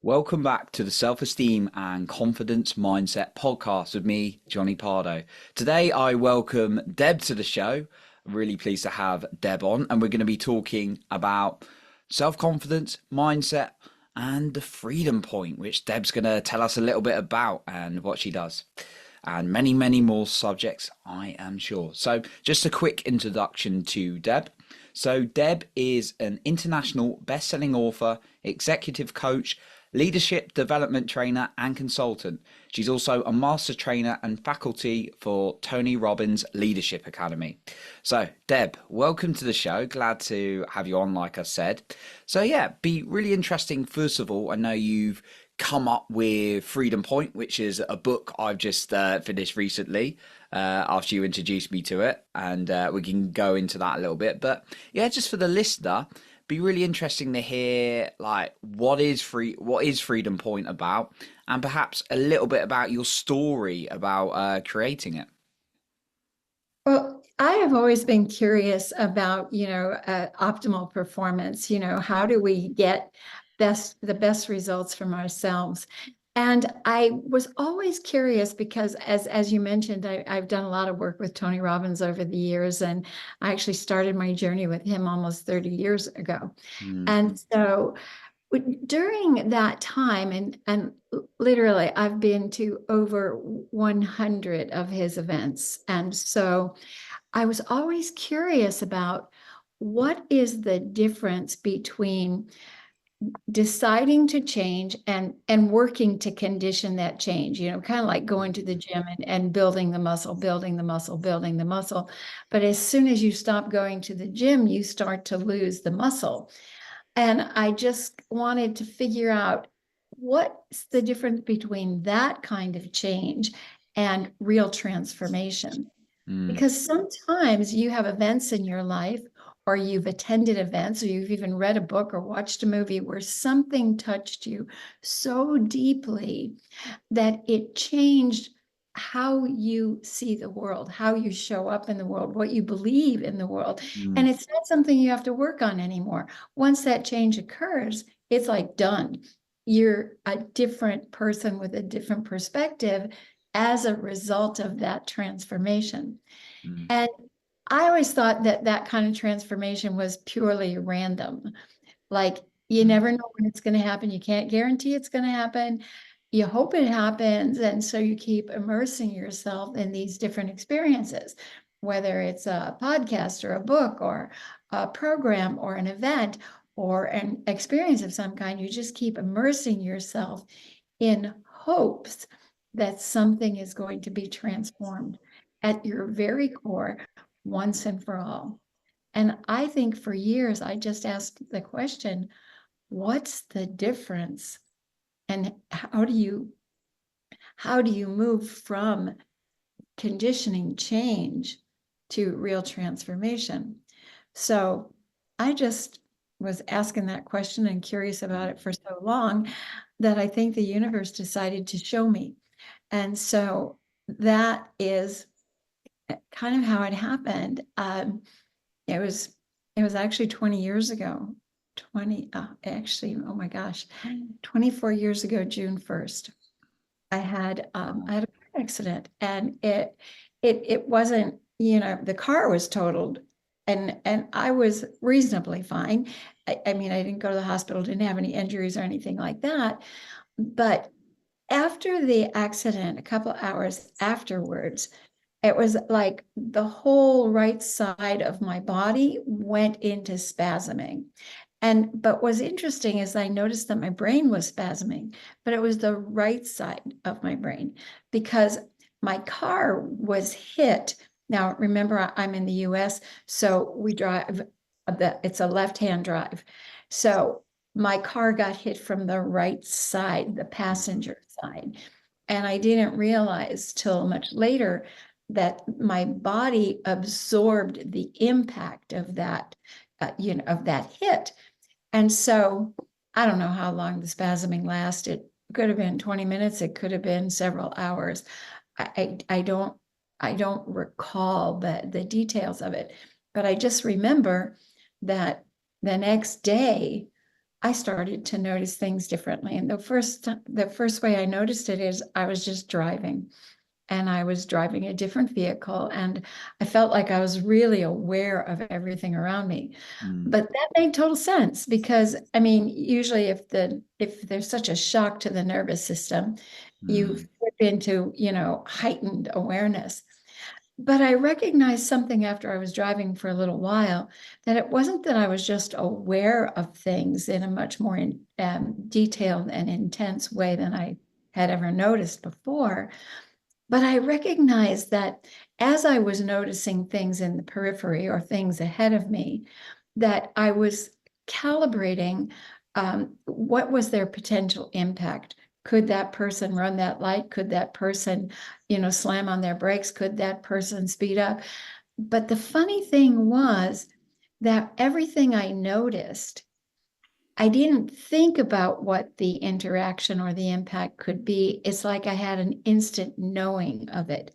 Welcome back to the Self-Esteem and Confidence Mindset podcast with me, Johnny Pardo. Today, I welcome Deb to the show. I'm really pleased to have Deb on, and we're going to be talking about self-confidence, mindset, and the freedom point, which Deb's going to tell us a little bit about and what she does. And many, many more subjects, I am sure. So, just a quick introduction to Deb. So, Deb is an international best-selling author, executive coach, leadership development trainer and consultant. She's also a master trainer and faculty for Tony Robbins Leadership Academy. So, Deb, welcome to the show. Glad to have you on, like I said. So, yeah, be really interesting. First of all, I know you've come up with Freedom Point, which is a book I've just finished recently after you introduced me to it, and we can go into that a little bit. But yeah, just for the listener, be really interesting to hear like what is Freedom Point about, and perhaps a little bit about your story about creating it. Well, I have always been curious about, optimal performance. How do we get the best results from ourselves? And I was always curious because as you mentioned, I've done a lot of work with Tony Robbins over the years, and I actually started my journey with him almost 30 years ago. Mm, And so during that time, and literally I've been to over 100 of his events. And so I was always curious about what is the difference between deciding to change and working to condition that change, kind of like going to the gym and building the muscle, building the muscle, building the muscle. But as soon as you stop going to the gym, you start to lose the muscle. And I just wanted to figure out what's the difference between that kind of change and real transformation. mm, Because sometimes you have events in your life, or you've attended events, or you've even read a book or watched a movie where something touched you so deeply that it changed how you see the world, how you show up in the world, what you believe in the world. mm, And it's not something you have to work on anymore. Once that change occurs, it's like done. You're a different person with a different perspective as a result of that transformation. mm, And I always thought that that kind of transformation was purely random. Like you mm, never know when it's going to happen. You can't guarantee it's going to happen. You hope it happens. And so you keep immersing yourself in these different experiences, whether it's a podcast or a book or a program or an event or an experience of some kind. You just keep immersing yourself in hopes that something is going to be transformed at your very core once and for all. And I think for years, I just asked the question, what's the difference? And how do you move from conditioning change to real transformation? So I just was asking that question and curious about it for so long that I think the universe decided to show me. And so that is kind of how it happened. It was it was actually 20 years ago. 20 actually, oh my gosh, 24 years ago, June 1st. I had a car accident, and it wasn't, the car was totaled, and I was reasonably fine. I mean, I didn't go to the hospital, didn't have any injuries or anything like that. But after the accident, a couple hours afterwards, it was like the whole right side of my body went into spasming. But what's interesting is I noticed that my brain was spasming, but it was the right side of my brain because my car was hit. Now, remember, I'm in the US, so we drive, it's a left-hand drive. So my car got hit from the right side, the passenger side. And I didn't realize till much later that my body absorbed the impact of that, of that hit. And so I don't know how long the spasming lasted. It could have been 20 minutes. It could have been several hours. I don't recall the details of it, but I just remember that the next day I started to notice things differently. And the first way I noticed it is I was just driving, and I was driving a different vehicle, and I felt like I was really aware of everything around me. Mm, But that made total sense because, I mean, usually if there's such a shock to the nervous system, you mm, flip into, heightened awareness. But I recognized something after I was driving for a little while, that it wasn't that I was just aware of things in a much more detailed and intense way than I had ever noticed before. But I recognized that as I was noticing things in the periphery or things ahead of me, that I was calibrating what was their potential impact. Could that person run that light? Could that person, slam on their brakes? Could that person speed up? But the funny thing was that everything I noticed, I didn't think about what the interaction or the impact could be. It's like I had an instant knowing of it.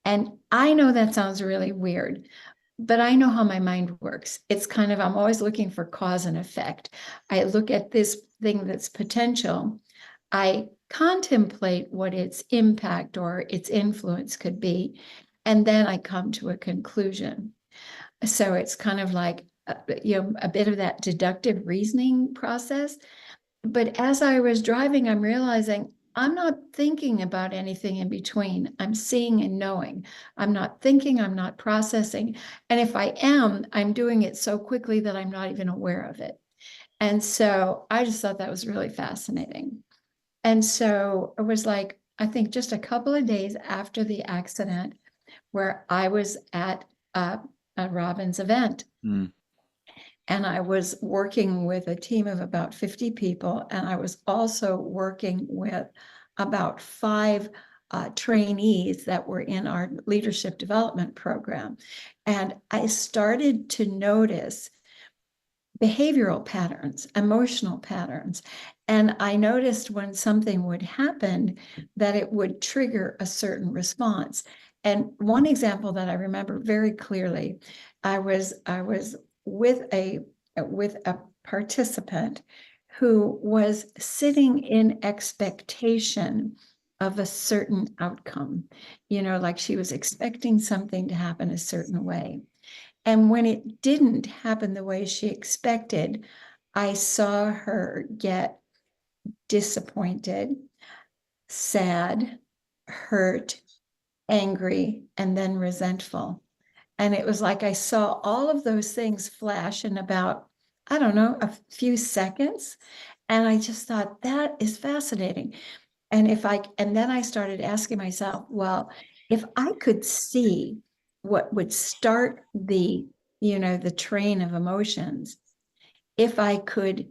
And I know that sounds really weird, but I know how my mind works. It's kind of, I'm always looking for cause and effect. I look at this thing that's potential, I contemplate what its impact or its influence could be, and then I come to a conclusion. So it's kind of like, a bit of that deductive reasoning process. But as I was driving, I'm realizing I'm not thinking about anything in between. I'm seeing and knowing. I'm not thinking, I'm not processing. And if I am, I'm doing it so quickly that I'm not even aware of it. And so I just thought that was really fascinating. And so it was like, I think just a couple of days after the accident, where I was at a Robin's event. mm, And I was working with a team of about 50 people. And I was also working with about five trainees that were in our leadership development program. And I started to notice behavioral patterns, emotional patterns. And I noticed when something would happen that it would trigger a certain response. And one example that I remember very clearly, I was with a participant who was sitting in expectation of a certain outcome, like she was expecting something to happen a certain way. And when it didn't happen the way she expected, I saw her get disappointed, sad, hurt, angry, and then resentful. And it was like I saw all of those things flash in about, I don't know, a few seconds. And I just thought that is fascinating. And then I started asking myself, well, if I could see what would start the train of emotions, if I could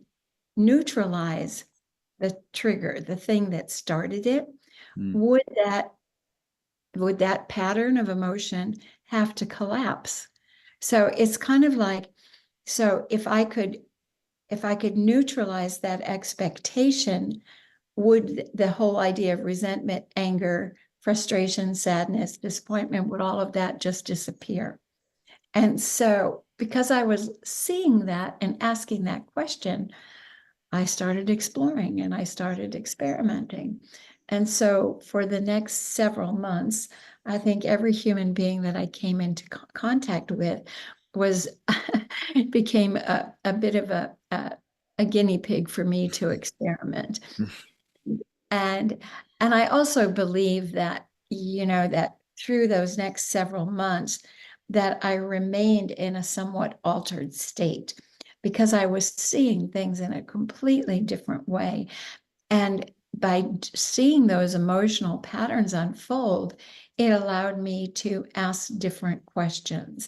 neutralize the trigger, the thing that started it, mm, would that would that pattern of emotion have to collapse? So it's kind of like, so if I could neutralize that expectation, would the whole idea of resentment, anger, frustration, sadness, disappointment, would all of that just disappear? And so, because I was seeing that and asking that question, I started exploring and I started experimenting. And so, for the next several months, I think every human being that I came into contact with was became a bit of a guinea pig for me to experiment. And and I also believe that, that through those next several months, that I remained in a somewhat altered state because I was seeing things in a completely different way. And by seeing those emotional patterns unfold, it allowed me to ask different questions.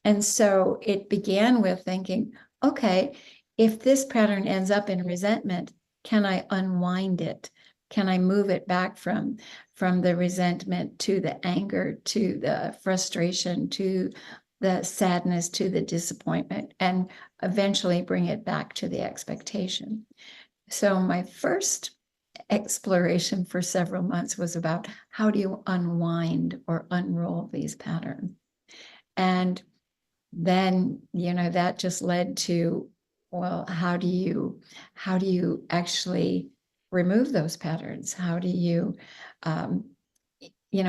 And so it began with thinking, okay, if this pattern ends up in resentment, can I unwind it? Can I move it back from the resentment to the anger, to the frustration, to the sadness, to the disappointment, and eventually bring it back to the expectation? So my first exploration for several months was about how do you unwind or unroll these patterns? And then, that just led to well, how do you actually remove those patterns? How do you, um,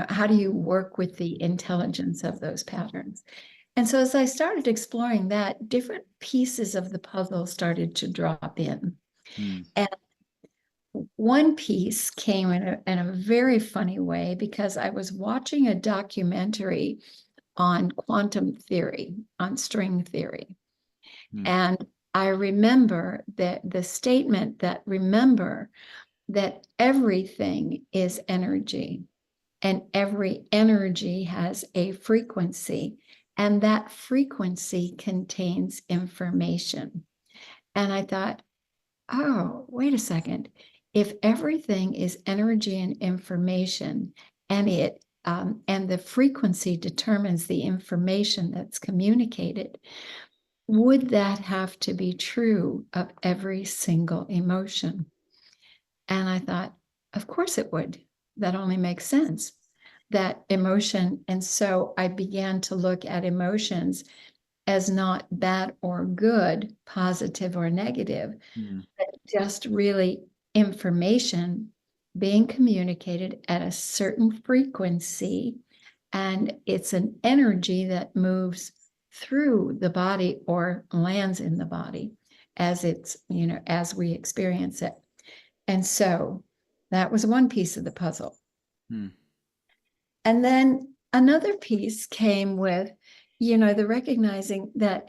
how do you work with the intelligence of those patterns? And so as I started exploring that, different pieces of the puzzle started to drop in. Mm. And one piece came in a very funny way because I was watching a documentary on quantum theory, on string theory. Mm. And I remember that the statement that remember that everything is energy and every energy has a frequency, and that frequency contains information. And I thought, oh, wait a second. If everything is energy and information, and and the frequency determines the information that's communicated, would that have to be true of every single emotion? And I thought, of course it would. That only makes sense. That emotion. And so I began to look at emotions as not bad or good, positive or negative, Mm. but just really information being communicated at a certain frequency. And it's an energy that moves through the body or lands in the body as as we experience it. And so that was one piece of the puzzle. Mm. And then another piece came with, the recognizing that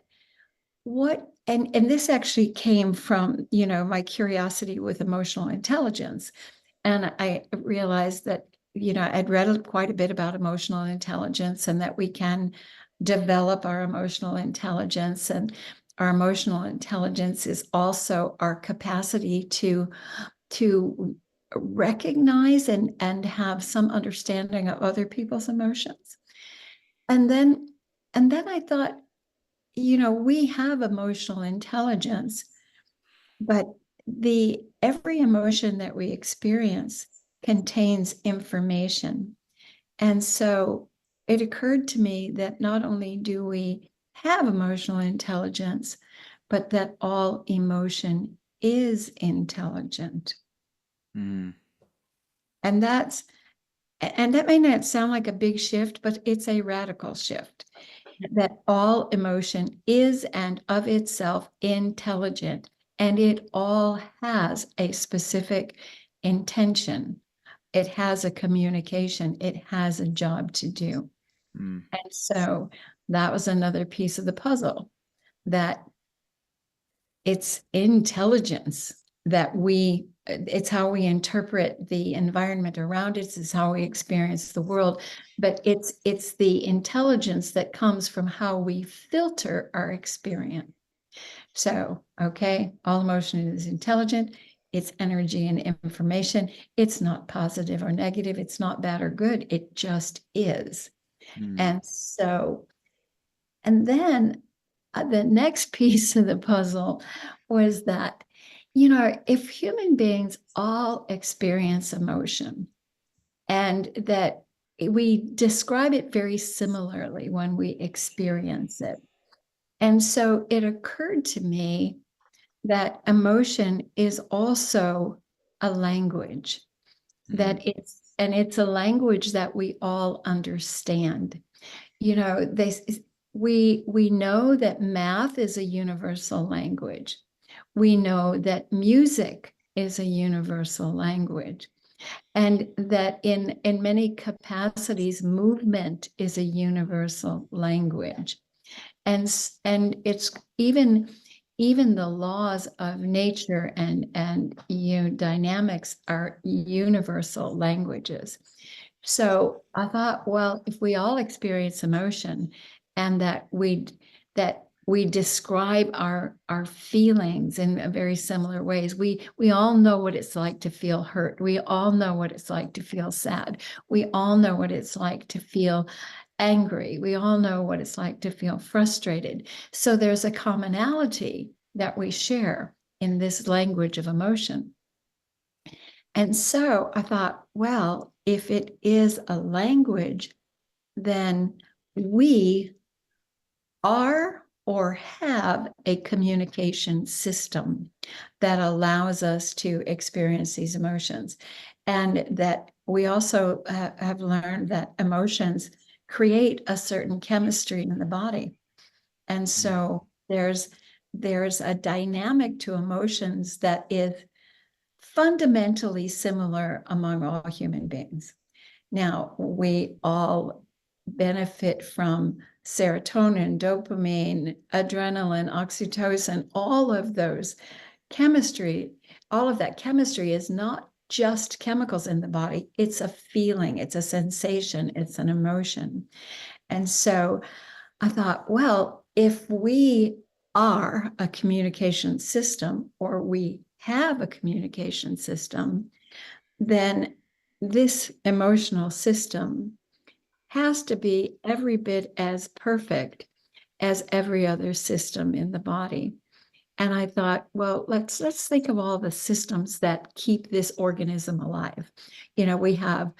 and this actually came from, my curiosity with emotional intelligence. And I realized that, I'd read quite a bit about emotional intelligence and that we can develop our emotional intelligence. And our emotional intelligence is also our capacity to recognize and have some understanding of other people's emotions. And then I thought, we have emotional intelligence, but the every emotion that we experience contains information. And so it occurred to me that not only do we have emotional intelligence, but that all emotion is intelligent. Mm. And that may not sound like a big shift, but it's a radical shift. That all emotion is and of itself intelligent, and it all has a specific intention. It has a communication, it has a job to do. Mm. And so that was another piece of the puzzle, that it's intelligence that it's how we interpret the environment around us, it's how we experience the world, but it's the intelligence that comes from how we filter our experience. So, okay, all emotion is intelligent, it's energy and information, it's not positive or negative, it's not bad or good, it just is. Mm. And then the next piece of the puzzle was that, if human beings all experience emotion and that we describe it very similarly when we experience it. And so it occurred to me that emotion is also a language, Mm. and it's a language that we all understand. You know, they we know that math is a universal language. We know that music is a universal language, and that in many capacities, movement is a universal language. And it's even the laws of nature and dynamics are universal languages. So I thought, well, if we all experience emotion and that we describe our feelings in very similar ways. We all know what it's like to feel hurt. We all know what it's like to feel sad. We all know what it's like to feel angry. We all know what it's like to feel frustrated. So there's a commonality that we share in this language of emotion. And so I thought, well, if it is a language, then we are or have a communication system that allows us to experience these emotions. And that we also have learned that emotions create a certain chemistry in the body. And Mm. so there's a dynamic to emotions that is fundamentally similar among all human beings. Now, we all benefit from serotonin, dopamine, adrenaline, oxytocin, all of those chemistry. All of that chemistry is not just chemicals in the body, it's a feeling, it's a sensation, it's an emotion. And so I thought, well, if we are a communication system or we have a communication system, then this emotional system has to be every bit as perfect as every other system in the body. And I thought, well, let's think of all the systems that keep this organism alive. We have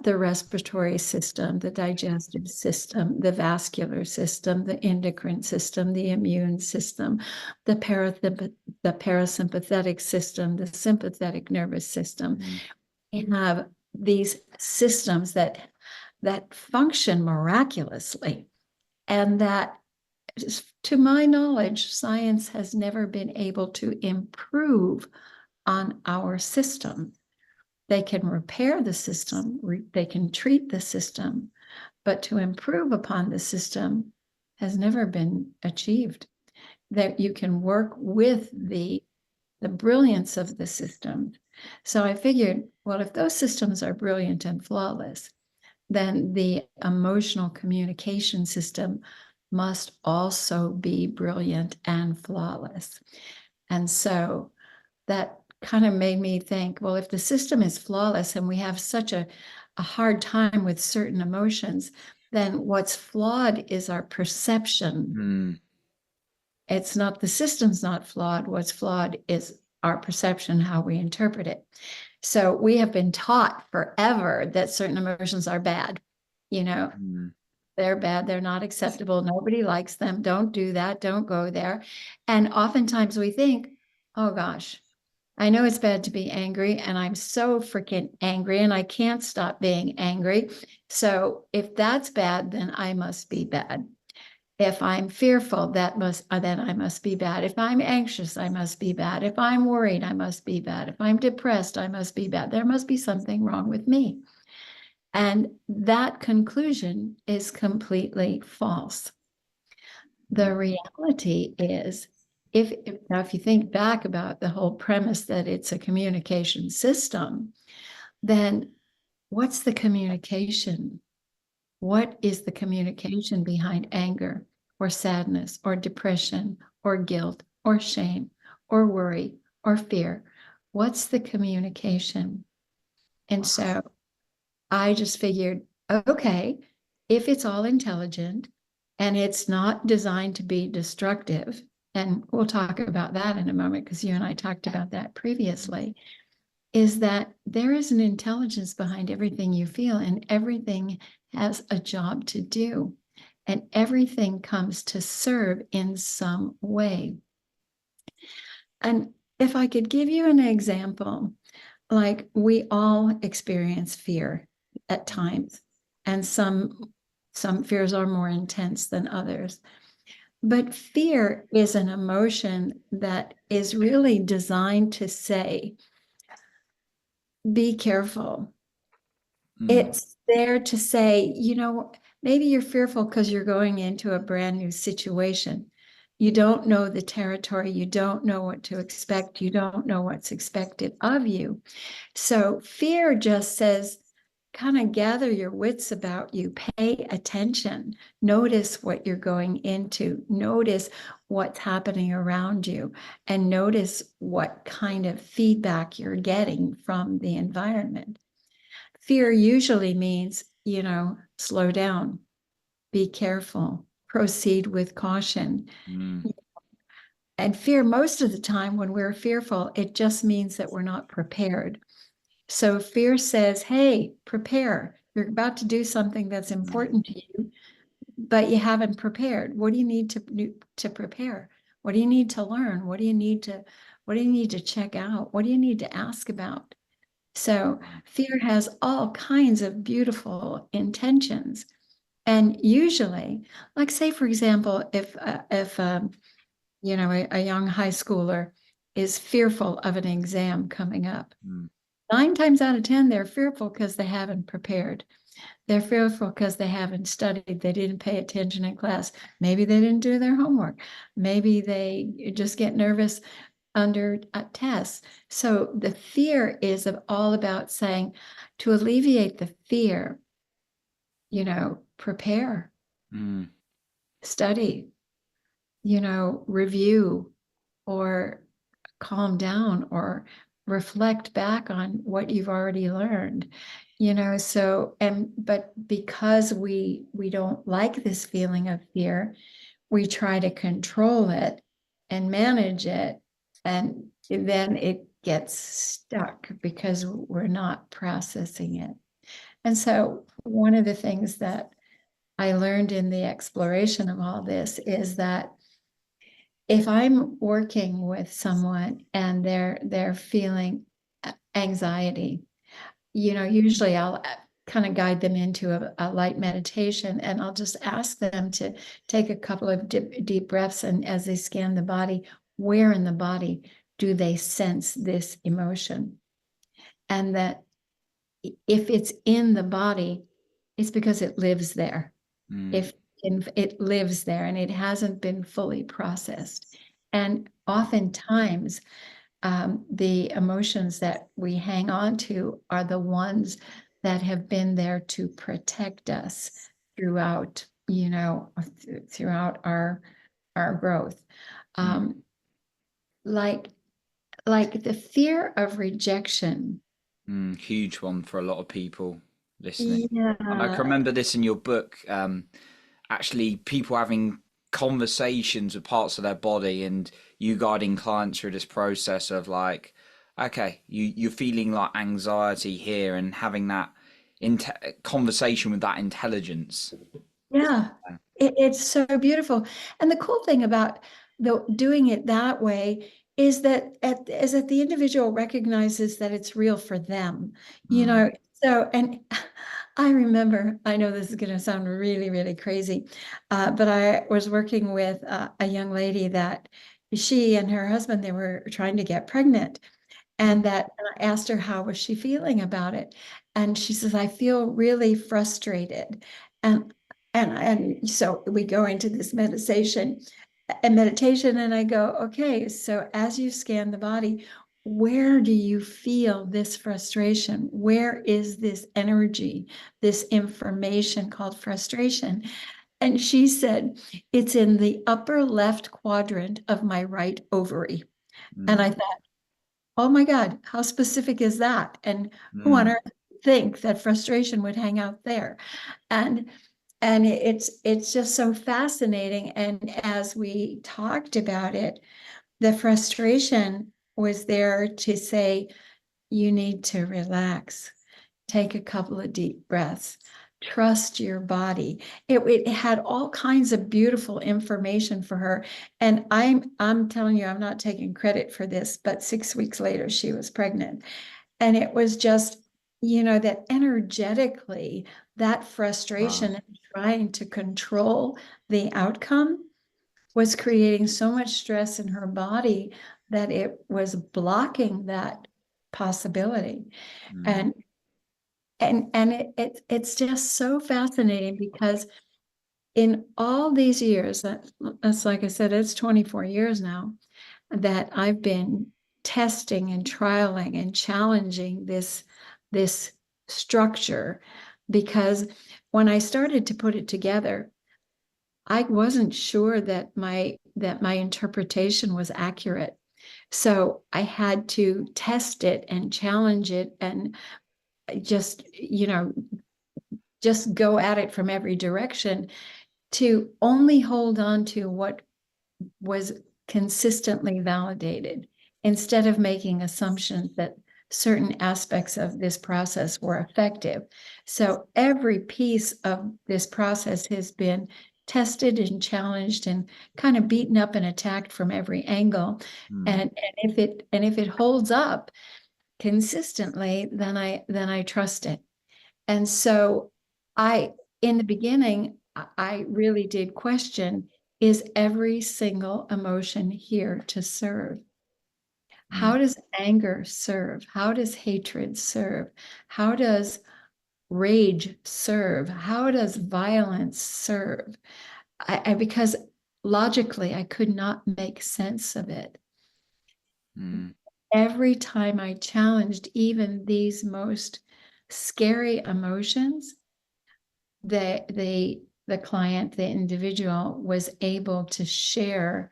the respiratory system, the digestive system, the vascular system, the endocrine system, the immune system, the parasympathetic system, the sympathetic nervous system. Mm. We have these systems that function miraculously, and that, to my knowledge, science has never been able to improve on our system. They can repair the system, they can treat the system, but to improve upon the system has never been achieved. That you can work with the brilliance of the system. So I figured, well, if those systems are brilliant and flawless, then the emotional communication system must also be brilliant and flawless. And so that kind of made me think, well, if the system is flawless and we have such a hard time with certain emotions, then what's flawed is our perception. Mm. It's not, the system's not flawed. What's flawed is our perception, how we interpret it. So we have been taught forever that certain emotions are bad. Mm. They're bad, they're not acceptable, nobody likes them, don't do that, don't go there. And oftentimes we think, oh gosh, I know it's bad to be angry, and I'm so freaking angry, and I can't stop being angry. So if that's bad, then I must be bad. If I'm fearful, then I must be bad. If I'm anxious, I must be bad. If I'm worried, I must be bad. If I'm depressed, I must be bad. There must be something wrong with me. And that conclusion is completely false. The reality is, if you think back about the whole premise that it's a communication system, then what's the communication? What is the communication behind anger or sadness or depression or guilt or shame or worry or fear? What's the communication? And so I just figured, okay, if it's all intelligent and it's not designed to be destructive, and we'll talk about that in a moment because you and I talked about that previously, is that there is an intelligence behind everything you feel, and everything has a job to do, and everything comes to serve in some way. And if I could give you an example, like we all experience fear at times, and some fears are more intense than others. But fear is an emotion that is really designed to say, be careful. Mm. It's there to say, maybe you're fearful because you're going into a brand new situation. You don't know the territory. You don't know what to expect. You don't know what's expected of you. So fear just says, kind of gather your wits about you, pay attention, notice what you're going into, notice what's happening around you, and notice what kind of feedback you're getting from the environment. Fear usually means, slow down, be careful, proceed with caution. Mm. And fear, most of the time when we're fearful, it just means that we're not prepared. So fear says, hey, prepare. You're about to do something that's important to you. but you haven't prepared. What do you need to prepare? What do you need to learn? What do you need to check out? What do you need to ask about? So fear has all kinds of beautiful intentions. And usually, like say, for example, if a young high schooler is fearful of an exam coming up, Mm. 9 times out of 10, they're fearful because they haven't prepared. They're fearful because they haven't studied. They didn't pay attention in class. Maybe they didn't do their homework. Maybe they just get nervous under tests. So the fear is all about saying, to alleviate the fear, prepare, Mm. study, review, or calm down, or reflect back on what you've already learned. But because we don't like this feeling of fear, we try to control it and manage it, and then it gets stuck because we're not processing it. And so one of the things that I learned in the exploration of all this is that if I'm working with someone and they're feeling anxiety, usually I'll kind of guide them into a light meditation, and I'll just ask them to take a couple of deep breaths, and as they scan the body, where in the body do they sense this emotion? And that if it's in the body, it's because it lives there. Mm. If it lives there and it hasn't been fully processed. And oftentimes, the emotions that we hang on to are the ones that have been there to protect us throughout, throughout our growth. Mm. Um, like like the fear of rejection. Huge one for a lot of people listening. And I can Yeah, remember this in your book, actually people having conversations with parts of their body and you guiding clients through this process of like, okay, you're feeling like anxiety here and having that conversation with that intelligence. yeah, it's so beautiful. And the cool thing about doing it that way is that the individual recognizes that it's real for them, you Mm. know. So, and I remember, I know this is going to sound really, really crazy, but I was working with a young lady that she and her husband, they were trying to get pregnant. Mm. And I asked her how was she feeling about it. And she says, I feel really frustrated. And and so we go into this meditation, and I go, okay, so as you scan the body, where do you feel this frustration? Where is this energy, this information called frustration? And she said, it's in the upper left quadrant of my right ovary. And I Mm. thought, oh my God, how specific is that? And who on Mm. earth would think that frustration would hang out there? And it's just so fascinating. And as we talked about it, the frustration was there to say, you need to relax, take a couple of deep breaths, trust your body. It had all kinds of beautiful information for her. And I'm telling you, I'm not taking credit for this, but 6 weeks later, she was pregnant. And it was just, that energetically, that Wow. frustration and trying to control the outcome was creating so much stress in her body that it was blocking that possibility. Mm. And it's just so fascinating because in all these years, that's like I said, it's 24 years now that I've been testing and trialing and challenging this structure, because when I started to put it together, I wasn't sure that my interpretation was accurate. So I had to test it and challenge it and just, just go at it from every direction to only hold on to what was consistently validated instead of making assumptions that certain aspects of this process were effective. So every piece of this process has been tested and challenged and kind of beaten up and attacked from every angle. Mm. And if it holds up consistently, then I trust it. And so I, in the beginning, I really did question, is every single emotion here to serve? Mm. How does anger serve? How does hatred serve? How does rage serve? How does violence serve? Because logically, I could not make sense of it. Mm. Every time I challenged even these most scary emotions, the client, the individual was able to share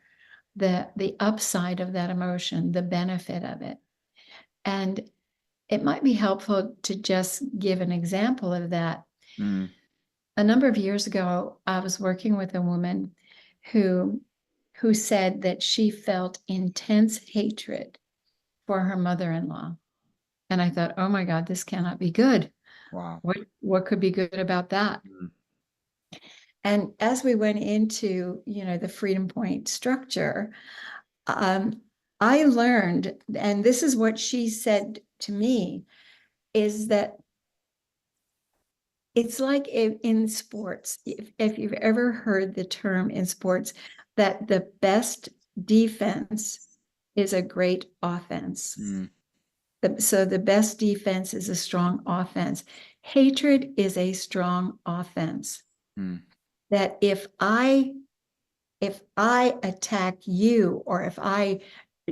the upside of that emotion, the benefit of it. And it might be helpful to just give an example of that. Mm. A number of years ago, I was working with a woman who who said that she felt intense hatred for her mother-in-law. And I thought, oh my God, this cannot be good. Wow. What could be good about that? Mm. And as we went into, the Freedom Point structure, um, I learned, and this is what she said to me, is that it's like in sports, if you've ever heard the term in sports, that the best defense is a great offense. Mm. So the best defense is a strong offense. Hatred is a strong offense. Mm. That if I attack you, or if I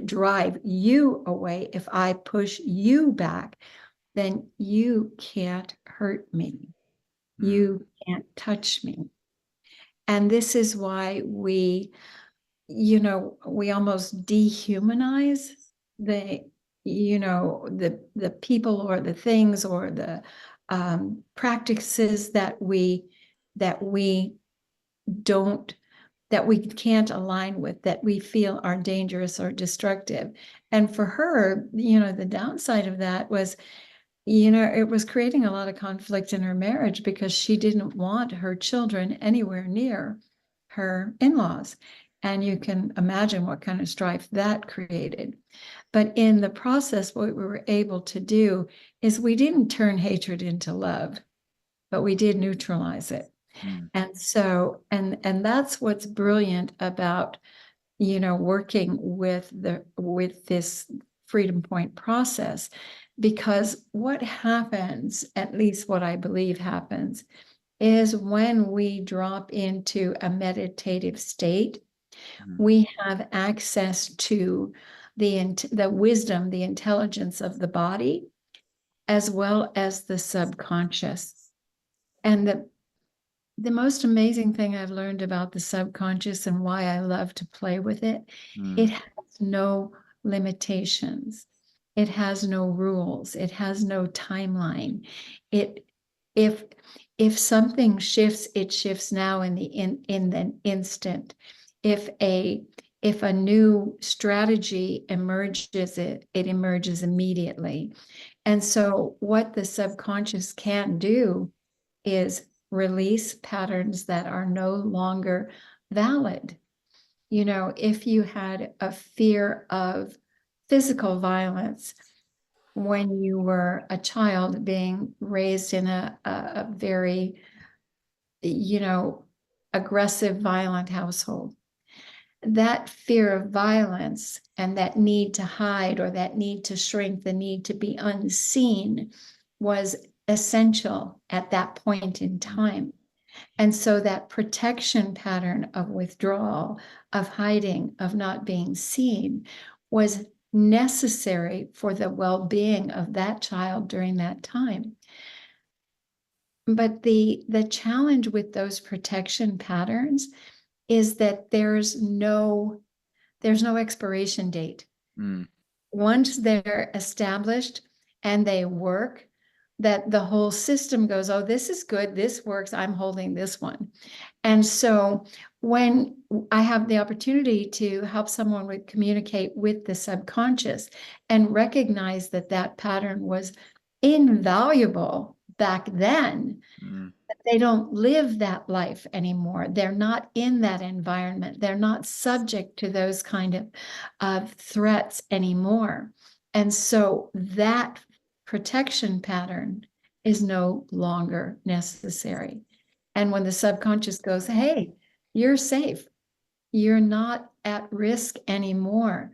drive you away, if I push you back, then you can't hurt me. Mm. You can't touch me. And this is why we almost dehumanize the, the people or the things or the practices that we don't that we can't align with, that we feel are dangerous or destructive. And for her, the downside of that was, it was creating a lot of conflict in her marriage because she didn't want her children anywhere near her in-laws. And you can imagine what kind of strife that created. But in the process, what we were able to do is we didn't turn hatred into love, but we did neutralize it. Mm. And so, and that's what's brilliant about, working with this Freedom Point process, because what happens, at least what I believe happens, is when we drop into a meditative state, Mm. we have access to the wisdom, the intelligence of the body, as well as the subconscious. And the most amazing thing I've learned about the subconscious and why I love to play with it, Mm. it has no limitations. It has no rules. It has no timeline. It if if something shifts, it shifts now in the instant. If a new strategy emerges, it emerges immediately. And so what the subconscious can do is release patterns that are no longer valid. If you had a fear of physical violence when you were a child being raised in a very, you know, aggressive, violent household, that fear of violence and that need to hide or that need to shrink, the need to be unseen was essential at that point in time. And so that protection pattern of withdrawal, of hiding, of not being seen was necessary for the well-being of that child during that time. But the challenge with those protection patterns is that there's no expiration date. Mm. Once they're established and they work, that the whole system goes, oh, this is good, this works, I'm holding this one. And so when I have the opportunity to help someone communicate with the subconscious and recognize that that pattern was invaluable back then, Mm. but they don't live that life anymore. They're not in that environment. They're not subject to those kind of threats anymore. And so that protection pattern is no longer necessary. And when the subconscious goes, hey, you're safe, you're not at risk anymore,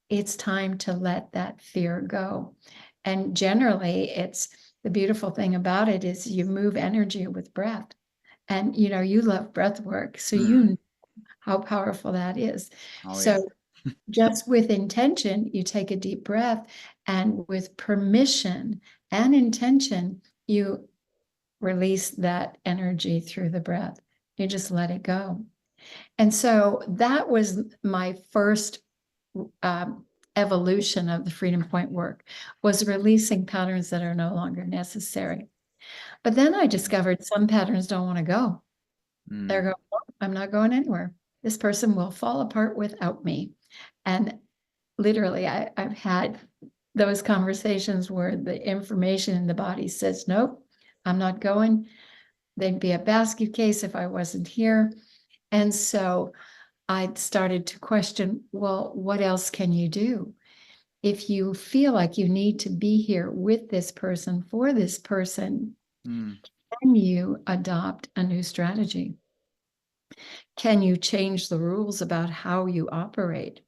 it's time to let that fear go. And generally, it's the beautiful thing about it is you move energy with breath. And you love breath work, so you Mm. know how powerful that is. Oh yeah. So just with intention, you take a deep breath, and with permission and intention, you release that energy through the breath. You just let it go. And so that was my first evolution of the Freedom Point work, was releasing patterns that are no longer necessary. But then I discovered some patterns don't want to go. They're Mm. going, "Oh, I'm not going anywhere. This person will fall apart without me." And literally, I've had those conversations where the information in the body says, nope, I'm not going. There'd be a basket case if I wasn't here. And so I started to question, well, what else can you do? If you feel like you need to be here with this person, for this person, Mm. can you adopt a new strategy? Can you change the rules about how you operate?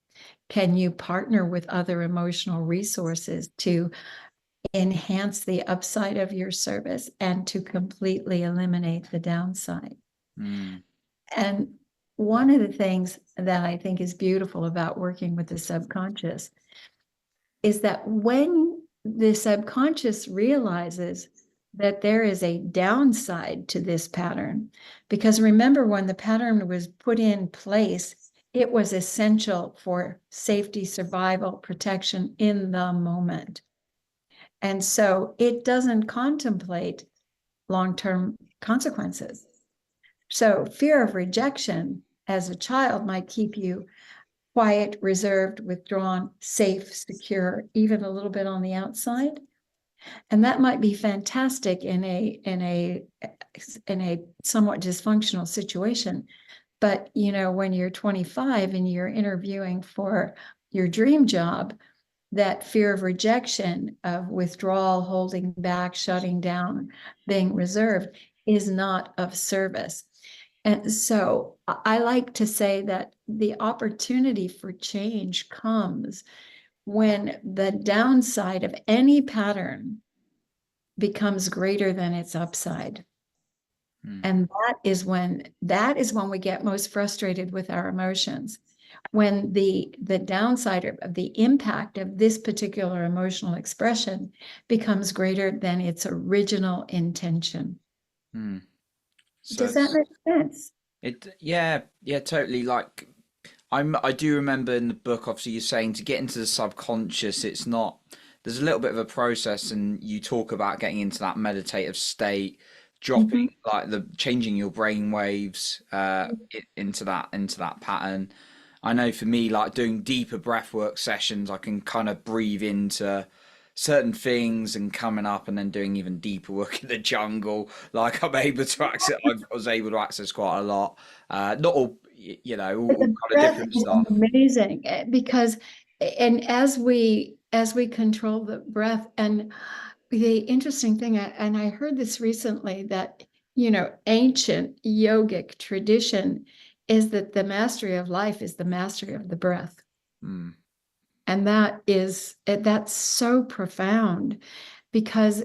Can you partner with other emotional resources to enhance the upside of your service and to completely eliminate the downside? Mm. And one of the things that I think is beautiful about working with the subconscious is that when the subconscious realizes that there is a downside to this pattern, because remember, when the pattern was put in place, it was essential for safety, survival, protection in the moment. And so it doesn't contemplate long-term consequences. So fear of rejection as a child might keep you quiet, reserved, withdrawn, safe, secure, even a little bit on the outside. And that might be fantastic in a somewhat dysfunctional situation. But when you're 25 and you're interviewing for your dream job, that fear of rejection, of withdrawal, holding back, shutting down, being reserved, is not of service. And so I like to say that the opportunity for change comes when the downside of any pattern becomes greater than its upside. Mm. And that is when we get most frustrated with our emotions. When the downside of the impact of this particular emotional expression becomes greater than its original intention. Mm. So Does that it's make sense? yeah, totally. Like I do remember in the book, obviously, you're saying to get into the subconscious, it's not. There's a little bit of a process, and you talk about getting into that meditative state, dropping Mhm. like the changing your brain waves into that pattern. I know for me, like doing deeper breathwork sessions, I can kind of breathe into certain things and coming up and then doing even deeper work in the jungle. Like I'm able to access, I was able to access quite a lot. Not all, all The kind of breath different is stuff. amazing, because and as we control the breath, and the interesting thing, and I heard this recently, that ancient yogic tradition is that the mastery of life is the mastery of the breath. Mm, And that's so profound, because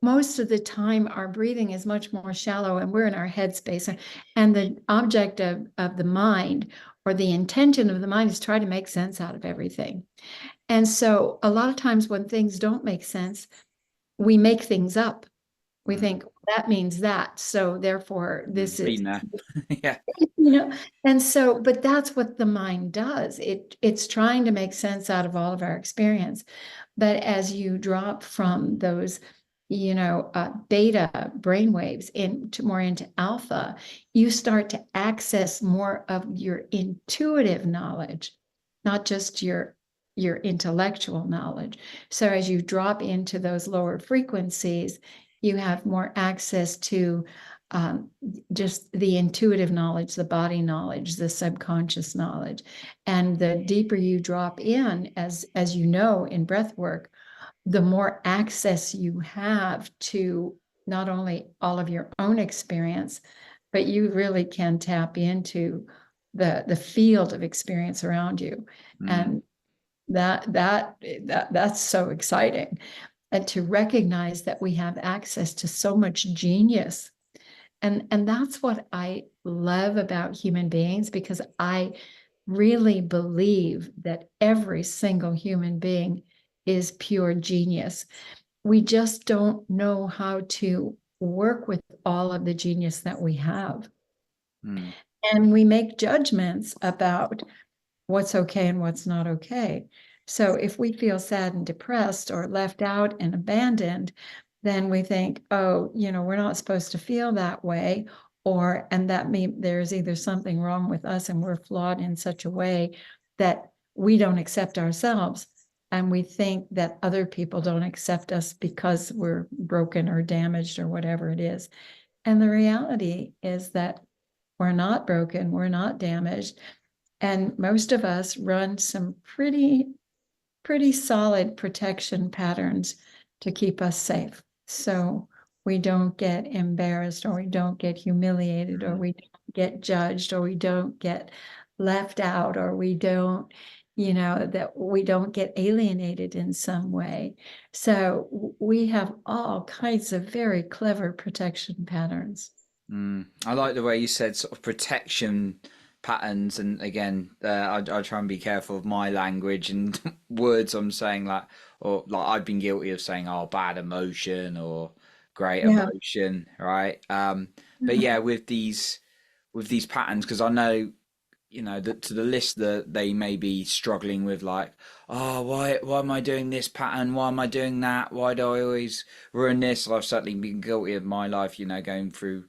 most of the time our breathing is much more shallow and we're in our headspace. And the object of the mind, or the intention of the mind, is try to make sense out of everything. And so a lot of times when things don't make sense, we make things up. We mm, think that means that. So therefore, this is, been there. Yeah. you know, and so, but that's what the mind does. It's trying to make sense out of all of our experience. But as you drop from those, beta brainwaves into more into alpha, you start to access more of your intuitive knowledge, not just your intellectual knowledge. So as you drop into those lower frequencies, you have more access to just the intuitive knowledge, the body knowledge, the subconscious knowledge. And the deeper you drop in, as you know, in breath work, the more access you have to not only all of your own experience, but you really can tap into the field of experience around you. Mm, And that's so exciting. And to recognize that we have access to so much genius. And that's what I love about human beings, because I really believe that every single human being is pure genius. We just don't know how to work with all of the genius that we have. mm, And we make judgments about what's okay and what's not okay. So if we feel sad and depressed or left out and abandoned, then we think, oh, we're not supposed to feel that way. And that means there's either something wrong with us and we're flawed in such a way that we don't accept ourselves. And we think that other people don't accept us because we're broken or damaged or whatever it is. And the reality is that we're not broken, we're not damaged. And most of us run some pretty solid protection patterns to keep us safe. So we don't get embarrassed, or we don't get humiliated, or mm. we don't get judged, or we don't get left out, or we don't, that we don't get alienated in some way. So we have all kinds of very clever protection patterns. I like the way you said sort of protection patterns, and again, I try and be careful of my language and words I'm saying, or like I've been guilty of saying, "Oh, bad emotion" or "great Yeah. emotion," right? But yeah, with these patterns, because I know that to the listener they may be struggling with like, oh, why am I doing this pattern? Why am I doing that? Why do I always ruin this? I've certainly been guilty of my life, going through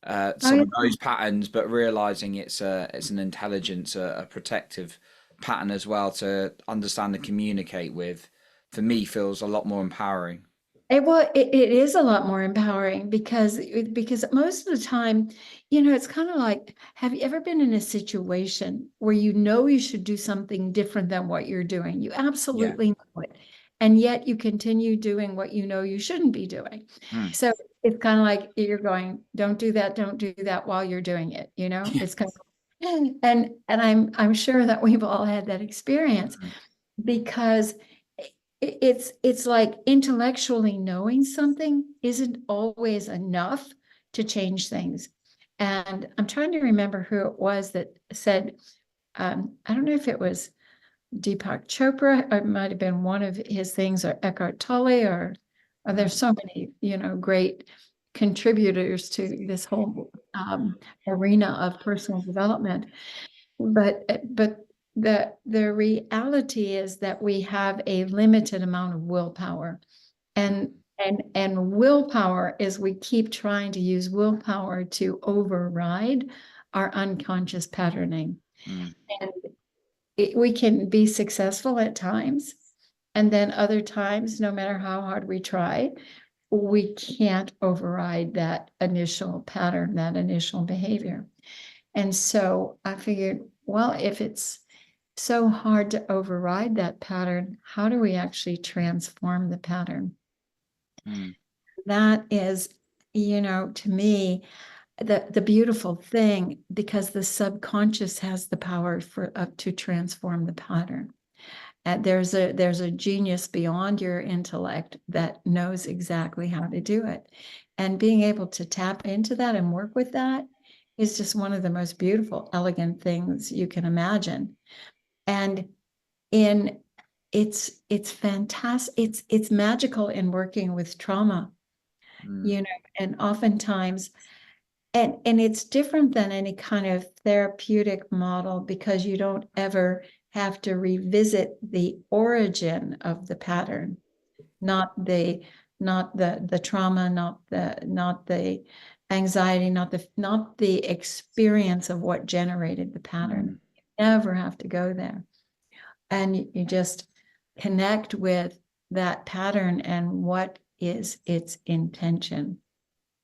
Oh, some yeah. of those patterns, but realizing it's an intelligence, a protective pattern as well to understand and communicate with. For me, feels a lot more empowering. It is a lot more empowering, because most of the time, it's kind of like, have you ever been in a situation where you should do something different than what you're doing? You Yeah. absolutely know it. And yet you continue doing what you know you shouldn't be doing. Mm. So it's kind of like you're going, don't do that while you're doing it. Yeah. It's kind of, and I'm sure that we've all had that experience, Mm. because it's like intellectually knowing something isn't always enough to change things. And I'm trying to remember who it was that said, I don't know if it was Deepak Chopra, or it might have been one of his things, or Eckhart Tolle, or there's so many, great contributors to this whole arena of personal development. But the reality is that we have a limited amount of willpower. And willpower is, we keep trying to use willpower to override our unconscious patterning. Mm. And we can be successful at times, and then other times, no matter how hard we try, we can't override that initial pattern, that initial behavior. And so I figured, well, if it's so hard to override that pattern, how do we actually transform the pattern? Mm. That is, to me, the beautiful thing, because the subconscious has the power to transform the pattern. And there's a genius beyond your intellect that knows exactly how to do it. And being able to tap into that and work with that is just one of the most beautiful, elegant things you can imagine. And in it's fantastic. It's magical in working with trauma, Mm. you know, and oftentimes, and it's different than any kind of therapeutic model, because you don't ever have to revisit the origin of the pattern, not the trauma, not the anxiety, not the experience of what generated the pattern. Mm. You never have to go there. And you just connect with that pattern and what is its intention?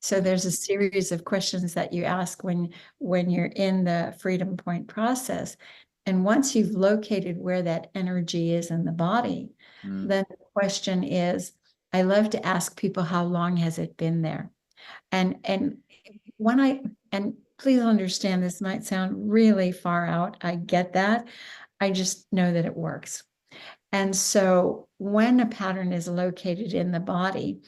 So there's a series of questions that you ask when you're in the Freedom Point process. And once you've located where that energy is in the body, Mm. then the question is, I love to ask people, how long has it been there? And when and please understand, this might sound really far out. I get that. I just know that it works. And so when a pattern is located in the body,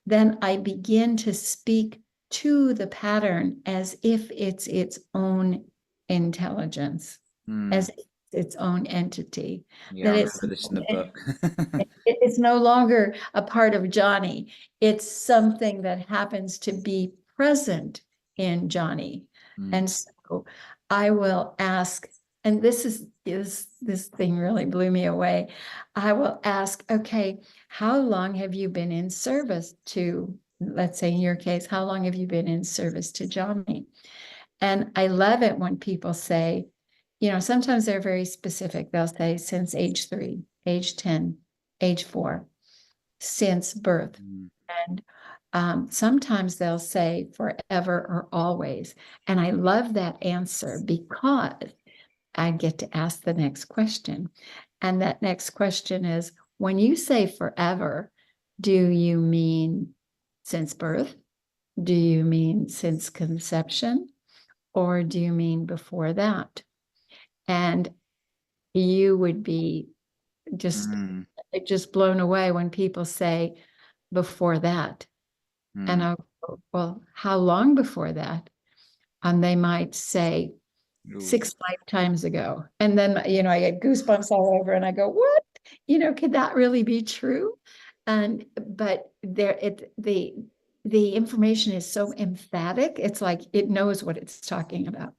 then I begin to speak to the pattern as if it's its own intelligence, Mm. as if it's its own entity, Yeah, that I remember this in the book. it's no longer a part of Johnny. It's something that happens to be present in Johnny. Mm. And so I will ask, and this thing really blew me away. I will ask, okay, how long have you been in service to, let's say in your case, how long have you been in service to Johnny? And I love it when people say, sometimes they're very specific. They'll say since age 3, age 10, age 4, since birth. Mm. And sometimes they'll say forever or always. And I love that answer because I get to ask the next question. And that next question is, when you say forever, do you mean since birth? Do you mean since conception? Or do you mean before that? And you would be just Mm. just blown away when people say before that. And Mm. I go, well, how long before that? And they might say Ooh. 6 lifetimes ago. And then, I get goosebumps all over and I go, what? Could that really be true? But the information is so emphatic. It's like it knows what it's talking about.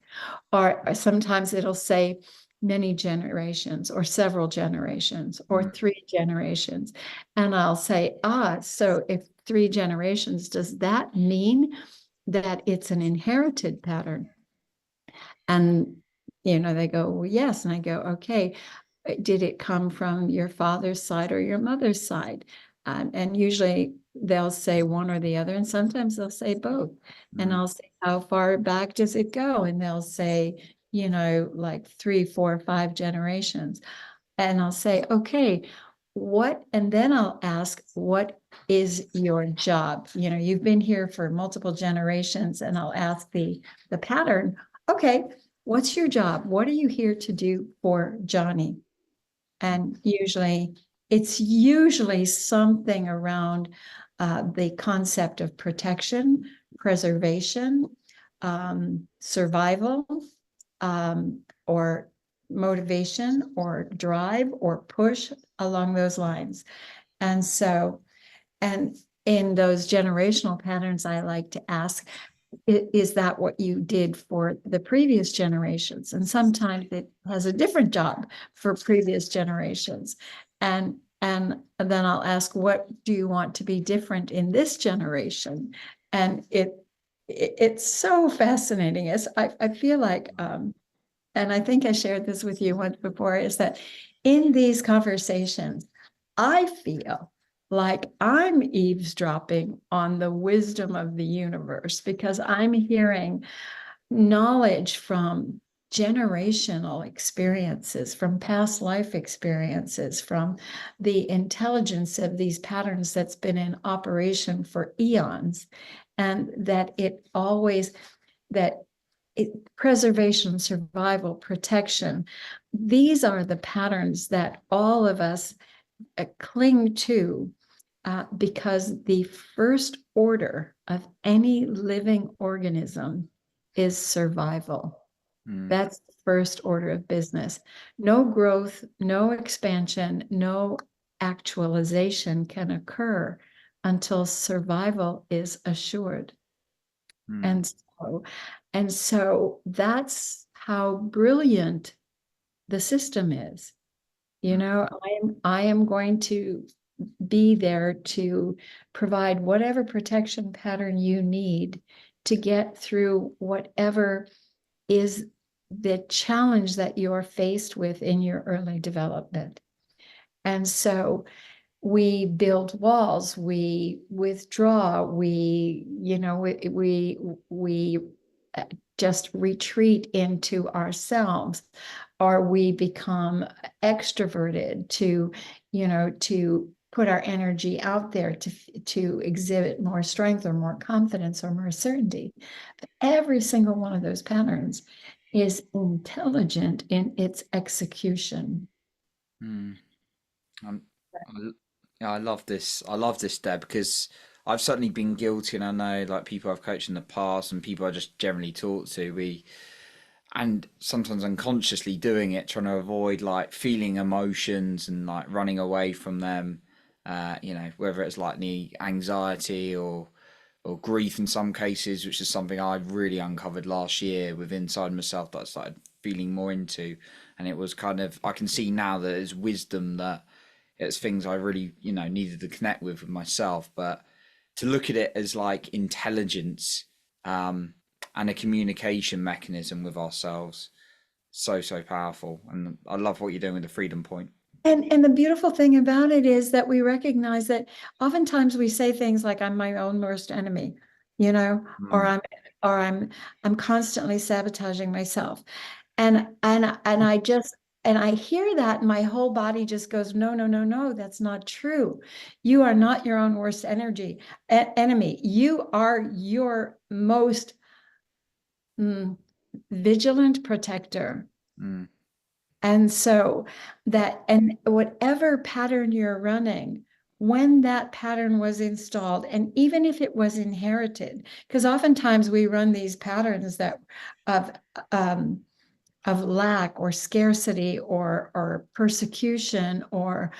Or sometimes it'll say many generations or several generations or Mm. 3 generations. And I'll say, so if 3 generations, does that mean that it's an inherited pattern? And, they go, well, yes. And I go, okay, did it come from your father's side or your mother's side? And usually they'll say one or the other, and sometimes they'll say both. And Mm. I'll say, how far back does it go? And they'll say, like 3, 4, 5 generations. And I'll say, okay, and then I'll ask, what is your job? You've been here for multiple generations, and I'll ask the pattern, okay, what's your job? What are you here to do for Johnny? And it's usually something around the concept of protection, preservation, survival, or motivation, or drive, or push along those lines. And so, and in those generational patterns, I like to ask, is that what you did for the previous generations? And sometimes it has a different job for previous generations. And then I'll ask, what do you want to be different in this generation? And it's so fascinating. I feel like, and I think I shared this with you once before, is that in these conversations, I feel like I'm eavesdropping on the wisdom of the universe because I'm hearing knowledge from generational experiences, from past life experiences, from the intelligence of these patterns that's been in operation for eons, and that preservation, survival, protection, these are the patterns that all of us cling to, because the first order of any living organism is survival. Mm. That's the first order of business. No growth, no expansion, no actualization can occur until survival is assured. Mm. And so, and so that's how brilliant the system is. Mm. I am going to be there to provide whatever protection pattern you need to get through whatever is the challenge that you're faced with in your early development. And so we build walls, we withdraw, we uh, just retreat into ourselves, or we become extroverted to put our energy out there to exhibit more strength or more confidence or more certainty. Every single one of those patterns is intelligent in its execution. Mm. Um, I, yeah, I love this. I love this, Deb, because I've certainly been guilty, and I know like people I've coached in the past and people I just generally talk to. And sometimes unconsciously doing it, trying to avoid like feeling emotions and like running away from them. Whether it's like the anxiety or grief in some cases, which is something I really uncovered last year with inside myself that I started feeling more into. And it was kind of, I can see now that it's wisdom, that it's things I really, needed to connect with myself. But to look at it as like intelligence, um, and a communication mechanism with ourselves, so powerful. And I love what you're doing with the freedom point. And the beautiful thing about it is that we recognize that oftentimes we say things like I'm my own worst enemy, you know, or Mm, I'm constantly sabotaging myself. And I hear that and my whole body just goes, no, no, no, no, that's not true. You are not your own worst enemy. You are your most mm, vigilant protector. mm, And so and whatever pattern you're running, when that pattern was installed, and even if it was inherited, because oftentimes we run these patterns that of um, of lack or scarcity or persecution or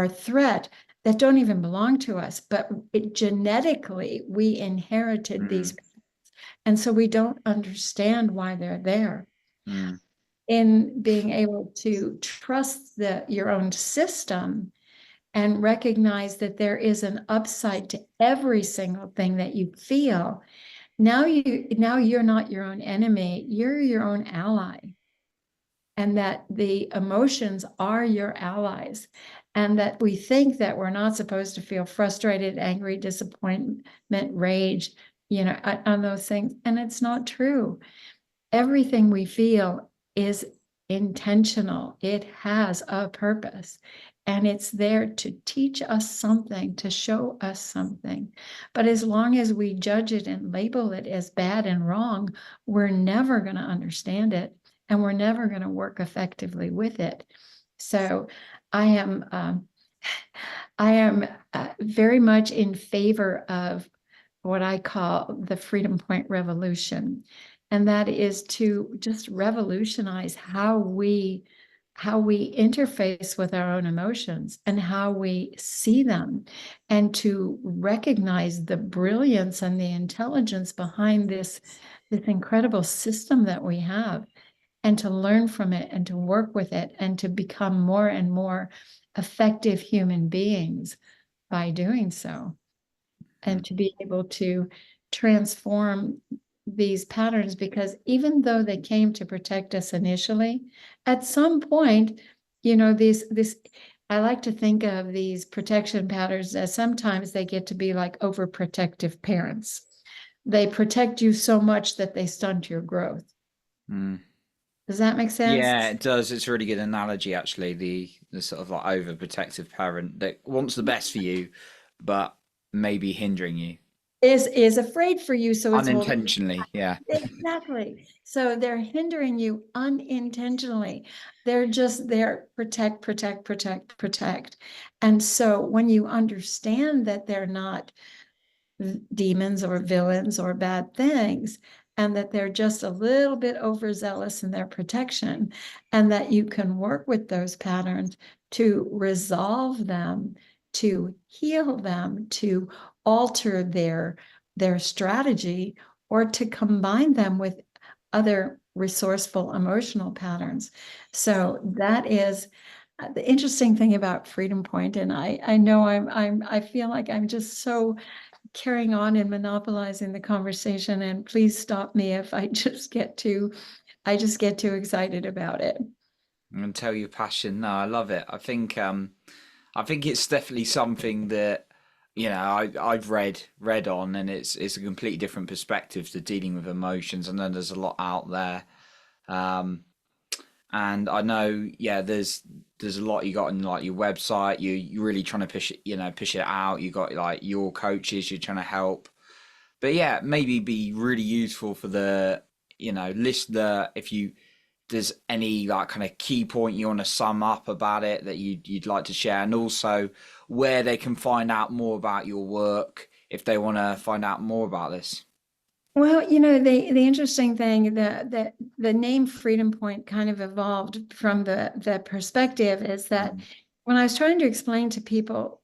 threat that don't even belong to us, but genetically we inherited mm, these, and so we don't understand why they're there. mm, In being able to trust your own system and recognize that there is an upside to every single thing that you feel. Now you're not your own enemy, you're your own ally, and that the emotions are your allies, and that we think that we're not supposed to feel frustrated, angry, disappointment, rage, on those things, and it's not true. Everything we feel is intentional. It has a purpose, and it's there to teach us something, to show us something. But as long as we judge it and label it as bad and wrong, we're never going to understand it, and we're never going to work effectively with it. So I am I am very much in favor of what I call the Freedom Point Revolution. And that is to just revolutionize how we interface with our own emotions and how we see them, and to recognize the brilliance and the intelligence behind this incredible system that we have, and to learn from it and to work with it and to become more and more effective human beings by doing so, mm, and to be able to transform these patterns, because even though they came to protect us initially, at some point, this I like to think of these protection patterns as sometimes they get to be like overprotective parents. They protect you so much that they stunt your growth. mm. Does that make sense? Yeah, it does. It's a really good analogy, actually. The sort of like overprotective parent that wants the best for you, but maybe hindering you Is afraid for you, so it's holding. unintentionally. Yeah. Exactly. So they're hindering you unintentionally. They're just there, protect, protect, protect, protect. And so when you understand that they're not demons or villains or bad things, and that they're just a little bit overzealous in their protection, and that you can work with those patterns to resolve them, to heal them, to alter their strategy, or to combine them with other resourceful emotional patterns. So that is the interesting thing about Freedom Point. And I know I feel like I'm just so carrying on and monopolizing the conversation, and please stop me if I just get too excited about it. I'm gonna tell you passion. No, I love it. I think I think it's definitely something that I've read on, and it's a completely different perspective to dealing with emotions. I know there's a lot out there, um, and I know there's a lot you got on like your website. You're really trying to push it out. You got like your coaches. You're trying to help, but yeah, maybe be really useful for the listener if you there's any like kind of key point you want to sum up about it that you'd like to share, and also where they can find out more about your work if they want to find out more about this. Well, the interesting thing, the name Freedom Point kind of evolved from the perspective is that Mm. when I was trying to explain to people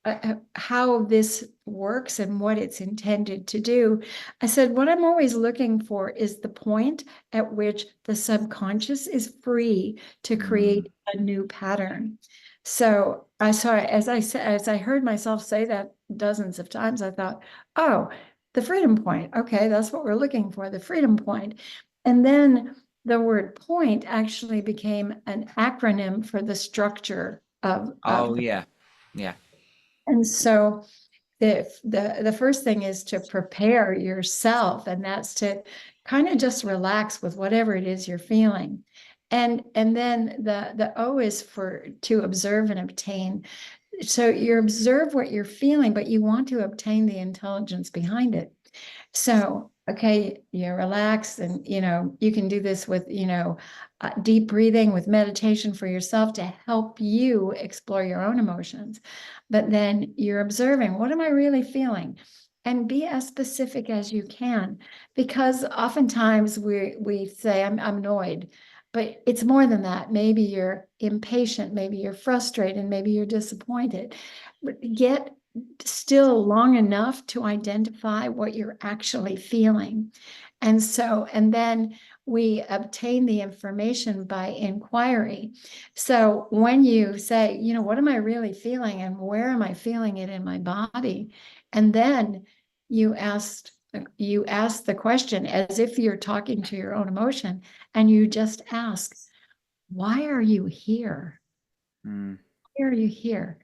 how this works and what it's intended to do, I said, what I'm always looking for is the point at which the subconscious is free to Mm. create a new pattern. So I saw, as I said, as I heard myself say that dozens of times, I thought, oh, the freedom point. Okay, that's what we're looking for, the freedom point. And then the word point actually became an acronym for the structure of Oh the, yeah, yeah. and so the first thing is to prepare yourself, and that's to kind of just relax with whatever it is you're feeling. And then the O is for to observe and obtain. So you observe what you're feeling, but you want to obtain the intelligence behind it. So, okay, you relax, and you can do this with deep breathing, with meditation for yourself to help you explore your own emotions. But then you're observing, what am I really feeling? And be as specific as you can, because oftentimes we say I'm annoyed, but it's more than that. Maybe you're impatient, maybe you're frustrated, maybe you're disappointed. But get still long enough to identify what you're actually feeling. And then we obtain the information by inquiry. So when you say, what am I really feeling and where am I feeling it in my body? And then you ask you ask the question as if you're talking to your own emotion, and you just ask, why are you here? Mm. Why are you here?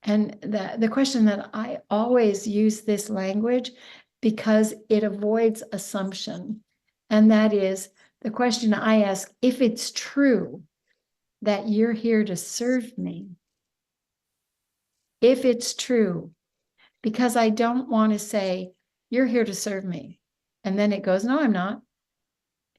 And the question that I always use this language because it avoids assumption. And that is the question I ask, if it's true that you're here to serve me, if it's true, because I don't want to say, you're here to serve me. And then it goes, no, I'm not.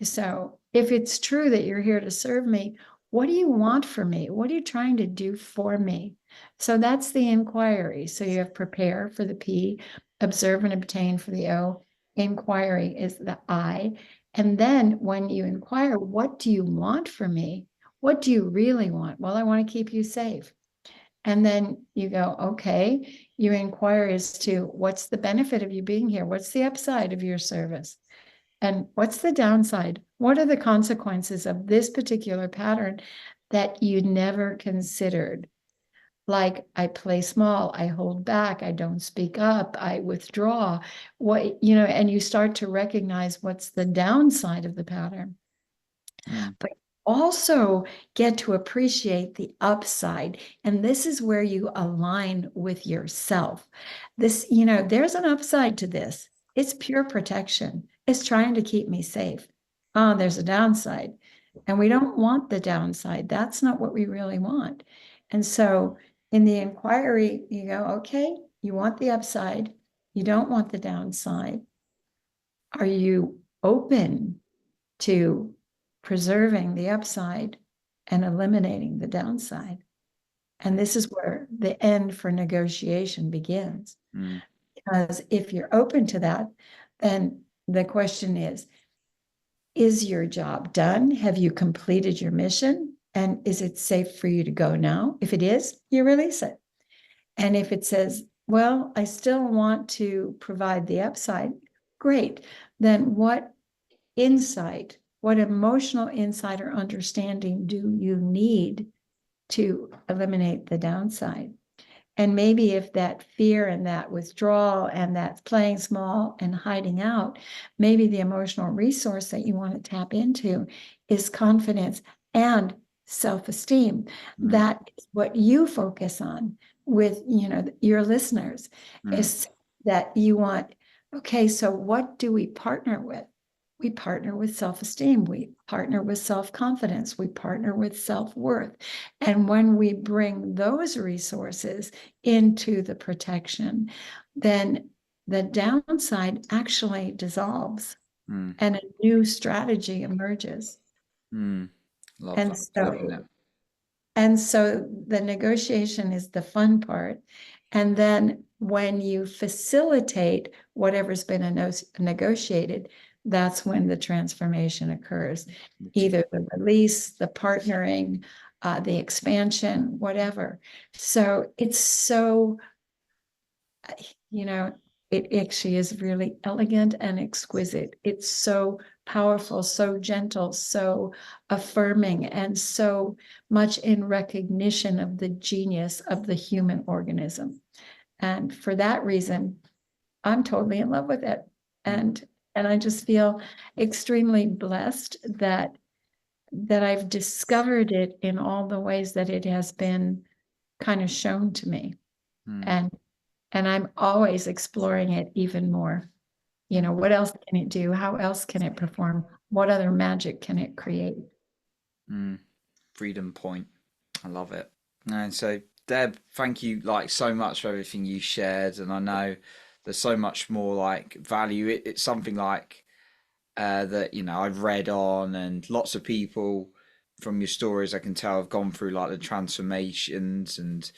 So if it's true that you're here to serve me, what do you want from me? What are you trying to do for me? So that's the inquiry. So you have prepare for the P, observe and obtain for the O, inquiry is the I. And then when you inquire, what do you want from me? What do you really want? Well, I want to keep you safe. And then you go, okay, you inquire as to what's the benefit of you being here? What's the upside of your service? And what's the downside? What are the consequences of this particular pattern that you never considered? Like, I play small, I hold back, I don't speak up, I withdraw. And you start to recognize what's the downside of the pattern, Mm. but also get to appreciate the upside. And this is where you align with yourself. There's an upside to this. It's pure protection. It's trying to keep me safe. Oh, there's a downside. And we don't want the downside. That's not what we really want. And so in the inquiry, you go, okay, you want the upside. You don't want the downside. Are you open to preserving the upside and eliminating the downside? And this is where the end for negotiation begins. Mm. Because if you're open to that, then the question is your job done? Have you completed your mission? And is it safe for you to go now? If it is, you release it. And if it says, well, I still want to provide the upside, great. Then what insight, what emotional insight or understanding do you need to eliminate the downside? And maybe if that fear and that withdrawal and that playing small and hiding out, maybe the emotional resource that you want to tap into is confidence and self-esteem. Mm, That is what you focus on with, your listeners, mm, is that you want, okay, so what do we partner with? We partner with self-esteem, we partner with self-confidence, we partner with self-worth. And when we bring those resources into the protection, then the downside actually dissolves mm, and a new strategy emerges. mm. Love And that. Loving so that. and so the negotiation is the fun part. And then when you facilitate whatever's been negotiated, that's when the transformation occurs. Which is, Either the release, the partnering, the expansion, whatever. So it's so, you know, it actually is really elegant and exquisite. It's so powerful, so gentle, so affirming, and so much in recognition of the genius of the human organism. And for that reason, I'm totally in love with it. mm, And I just feel extremely blessed that I've discovered it in all the ways that it has been kind of shown to me. mm, And and I'm always exploring it even more. mm, What else can it do? How else can it perform? What other magic can it create? mm. Freedom Point. I love it. And so, Deb, thank you like so much for everything you shared. And I know there's so much more like value. It's something like that I've read on, and lots of people from your stories I can tell have gone through like the transformations and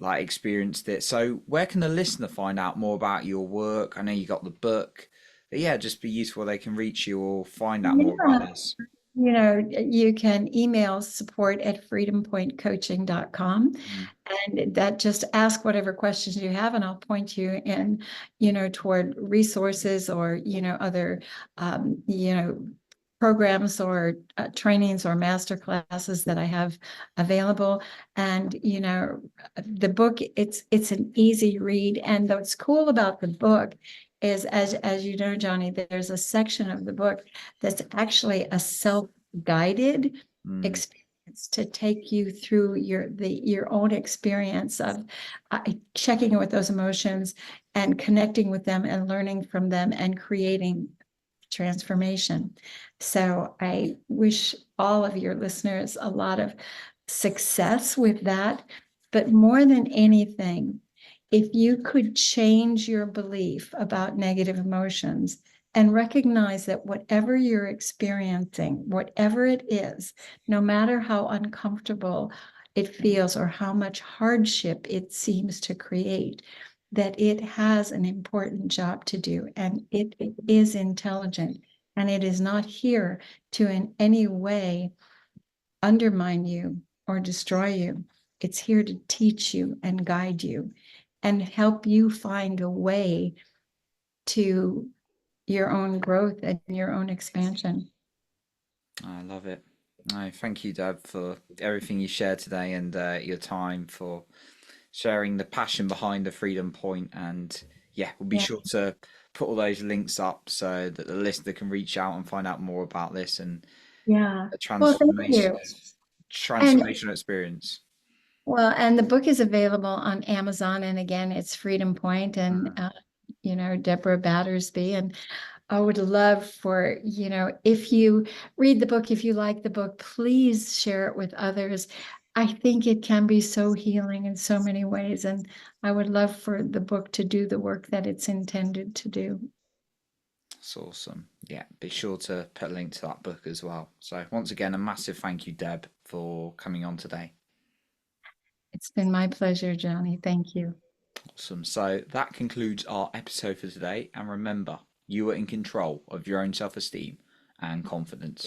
like experienced it. So where can the listener find out more about your work? I know you got the book, but yeah, just be useful they can reach you or find out more about Yeah, this. you can email support@freedompointcoaching.com, Mm, and that just ask whatever questions you have, and I'll point you in, toward resources or, other, programs or trainings or master classes that I have available. And, the book, it's an easy read. And what's cool about the book is, as you know, Johnny, there's a section of the book that's actually a self-guided mm, experience to take you through your own experience of checking in with those emotions and connecting with them and learning from them and creating transformation. So I wish all of your listeners a lot of success with that. But more than anything, if you could change your belief about negative emotions and recognize that whatever you're experiencing, whatever it is, no matter how uncomfortable it feels or how much hardship it seems to create, that it has an important job to do and it is intelligent and it is not here to in any way undermine you or destroy you. It's here to teach you and guide you and help you find a way to your own growth and your own expansion. I love it. No, thank you, Deb, for everything you shared today and your time for sharing the passion behind the Freedom Point. And yeah, we'll be Yeah. sure to put all those links up so that the listener can reach out and find out more about this and Yeah. a Well, thank you. And transformational experience. and the book is available on Amazon. And again, it's Freedom Point and, Mm. Deborah Battersby. And I would love for, if you read the book, if you like the book, please share it with others. I think it can be so healing in so many ways. And I would love for the book to do the work that it's intended to do. That's awesome. Yeah, be sure to put a link to that book as well. So once again, a massive thank you, Deb, for coming on today. It's been my pleasure, Johnny. Thank you. Awesome. So that concludes our episode for today. And remember, you are in control of your own self esteem and confidence.